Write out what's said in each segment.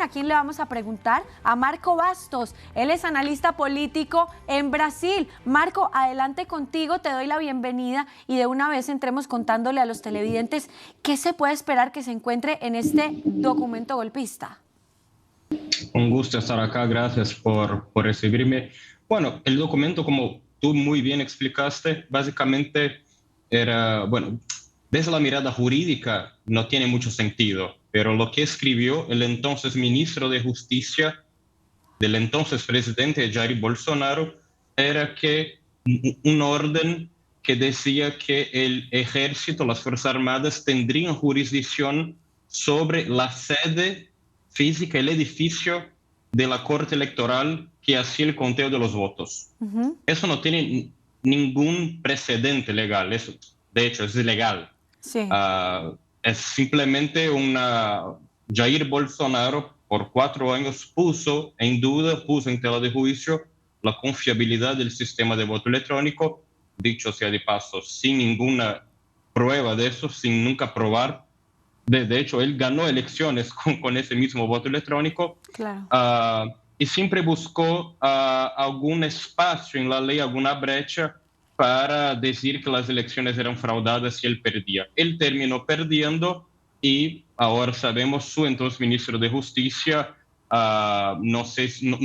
¿a quién le vamos a preguntar? A Marco Bastos. Él es analista político en Brasil. Marco, adelante contigo, te doy la bienvenida y de una vez entremos contándole a los televidentes qué se puede esperar que se encuentre en este documento golpista. Un gusto estar acá, gracias por recibirme. Bueno, el documento, como tú muy bien explicaste, básicamente era, bueno, desde la mirada jurídica no tiene mucho sentido, pero lo que escribió el entonces ministro de Justicia del entonces presidente Jair Bolsonaro era que un orden que decía que el ejército, las Fuerzas Armadas tendrían jurisdicción sobre la sede física, el edificio de la Corte Electoral que hacía el conteo de los votos. Eso no tiene ningún precedente legal, eso de hecho es ilegal. Sí. Es simplemente Jair Bolsonaro por 4 años puso en duda, puso en tela de juicio la confiabilidad del sistema de voto electrónico, dicho sea de paso, sin ninguna prueba de eso, sin nunca probar. De hecho, él ganó elecciones con ese mismo voto electrónico. Claro. Y siempre buscó algún espacio en la ley, alguna brecha para decir que las elecciones eran fraudadas y él perdía. Él terminó perdiendo y ahora sabemos su entonces ministro de Justicia, no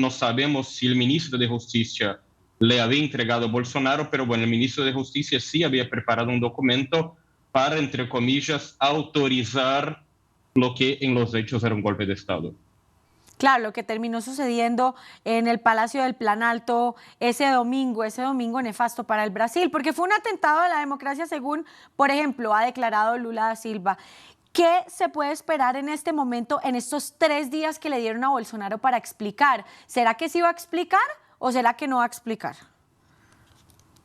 sabemos si el ministro de Justicia le había entregado a Bolsonaro, pero bueno, el ministro de Justicia sí había preparado un documento para, entre comillas, autorizar lo que en los hechos era un golpe de Estado. Claro, lo que terminó sucediendo en el Palacio del Planalto ese domingo nefasto para el Brasil, porque fue un atentado a la democracia según, por ejemplo, ha declarado Lula da Silva. ¿Qué se puede esperar en este momento, en estos 3 días que le dieron a Bolsonaro para explicar? ¿Será que sí va a explicar o será que no va a explicar?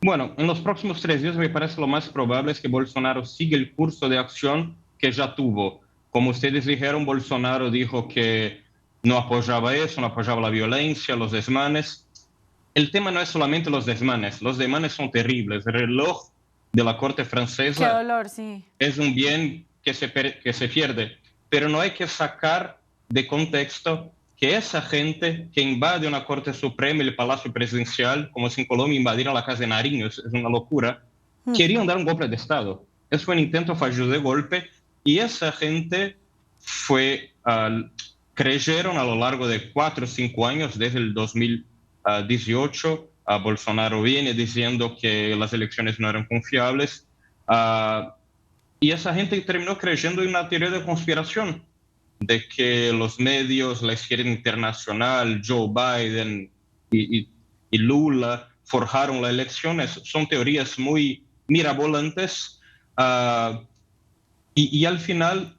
Bueno, en los próximos 3 días me parece lo más probable es que Bolsonaro siga el curso de acción que ya tuvo. Como ustedes dijeron, Bolsonaro dijo que no apoyaba eso, no apoyaba la violencia, los desmanes. El tema no es solamente los desmanes son terribles. El reloj de la corte Qué francesa dolor, sí. es un bien que se pierde, pero no hay que sacar de contexto que esa gente que invade una Corte Suprema y el Palacio Presidencial, como si en Colombia invadieran la Casa de Nariño, es una locura, querían dar un golpe de Estado. Eso fue un intento fallido de golpe y esa gente creyeron a lo largo de 4 o 5 años, desde el 2018, Bolsonaro viene diciendo que las elecciones no eran confiables, y esa gente terminó creyendo en una teoría de conspiración, de que los medios, la izquierda internacional, Joe Biden y Lula forjaron las elecciones. Son teorías muy mirabolantes, y al final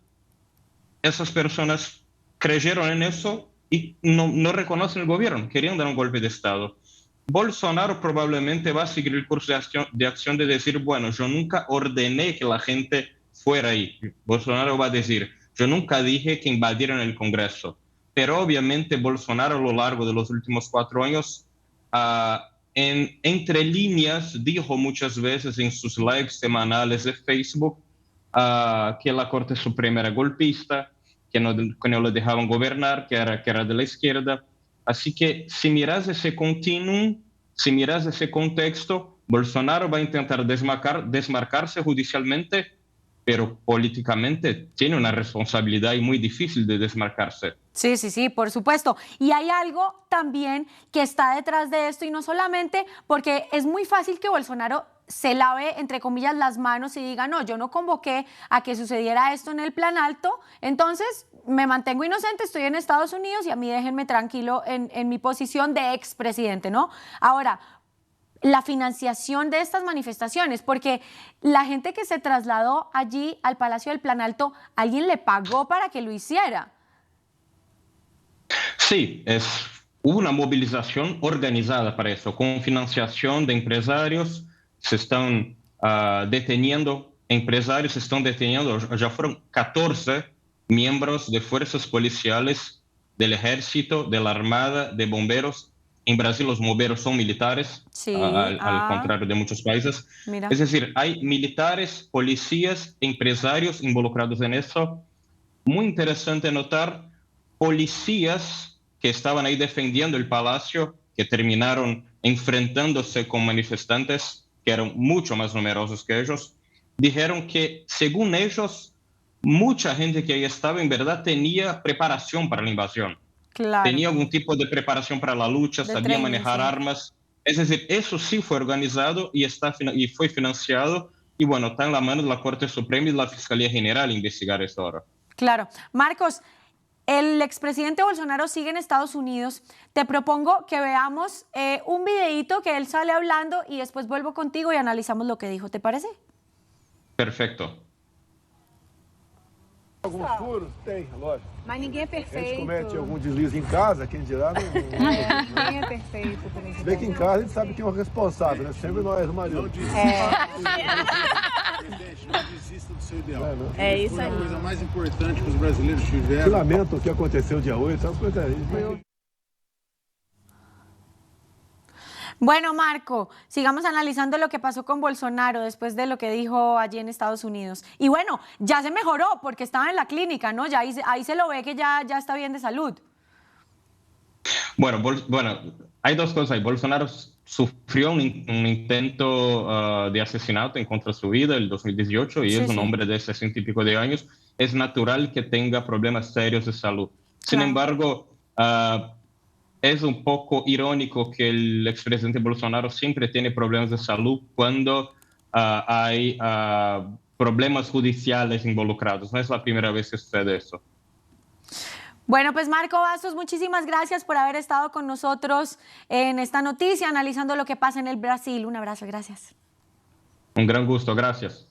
esas personas creyeron en eso y no reconocen el gobierno, querían dar un golpe de Estado. Bolsonaro probablemente va a seguir el curso de acción de decir, bueno, yo nunca ordené que la gente fuera ahí. Bolsonaro va a decir, yo nunca dije que invadieran el Congreso. Pero obviamente Bolsonaro a lo largo de los últimos 4 años, entre líneas, dijo muchas veces en sus lives semanales de Facebook que la Corte Suprema era golpista, que no le dejaban gobernar, que era de la izquierda. Así que si miras ese continuum, si miras ese contexto, Bolsonaro va a intentar desmarcarse judicialmente, pero políticamente tiene una responsabilidad y muy difícil de desmarcarse. Sí, sí, sí, por supuesto. Y hay algo también que está detrás de esto y no solamente porque es muy fácil que Bolsonaro se lave, entre comillas, las manos y diga, no, yo no convoqué a que sucediera esto en el Planalto, entonces me mantengo inocente, estoy en Estados Unidos y a mí déjenme tranquilo en mi posición de expresidente, ¿no? Ahora, la financiación de estas manifestaciones, porque la gente que se trasladó allí al Palacio del Planalto, alguien le pagó para que lo hiciera. Sí, hubo una movilización organizada para eso, con financiación de empresarios, se están deteniendo, empresarios se están deteniendo, ya fueron 14 miembros de fuerzas policiales, del ejército, de la armada, de bomberos. En Brasil los bomberos son militares, Sí, al contrario de muchos países. mira. Es decir, hay militares, policías, empresarios involucrados en eso. Muy interesante notar policías que estaban ahí defendiendo el palacio, que terminaron enfrentándose con manifestantes que eran mucho más numerosos que ellos, dijeron que, según ellos, mucha gente que ahí estaba en verdad tenía preparación para la invasión, Claro, tenía algún tipo de preparación para la lucha, de sabía training, manejar sí. armas. Es decir, eso sí fue organizado y fue financiado. Y bueno, está en la mano de la Corte Suprema y de la Fiscalía General investigar eso ahora. Claro. Marcos, el expresidente Bolsonaro sigue en Estados Unidos. Te propongo que veamos un videíto que él sale hablando y después vuelvo contigo y analizamos lo que dijo. ¿Te parece? Perfecto. Alguns furos? Tem, lógico. Mas ninguém é A gente perfeito. comete algum deslize em casa, quem dirá não. Ninguém é perfeito, presidente. Bem que em casa a gente sabe quem é o responsável, né? Sempre nós, marido. Presidente, não desista do seu ideal. É isso Foi a aí. coisa mais importante que os brasileiros Que tiveram. lamento o que aconteceu dia 8, é uma coisa aí. Bueno, Marco, sigamos analizando lo que pasó con Bolsonaro después de lo que dijo allí en Estados Unidos. Y bueno, ya se mejoró porque estaba en la clínica, ¿no? Ya ahí se lo ve que ya está bien de salud. Bueno, hay dos cosas ahí. Bolsonaro sufrió un intento de asesinato en contra de su vida en el 2018 y Sí, es un sí. hombre de 60 y pico de años. Es natural que tenga problemas serios de salud. Sin Claro. embargo, es un poco irónico que el expresidente Bolsonaro siempre tiene problemas de salud cuando hay problemas judiciales involucrados. No es la primera vez que sucede eso. Bueno, pues Marco Bastos, muchísimas gracias por haber estado con nosotros en esta noticia, analizando lo que pasa en el Brasil. Un abrazo, gracias. Un gran gusto, gracias.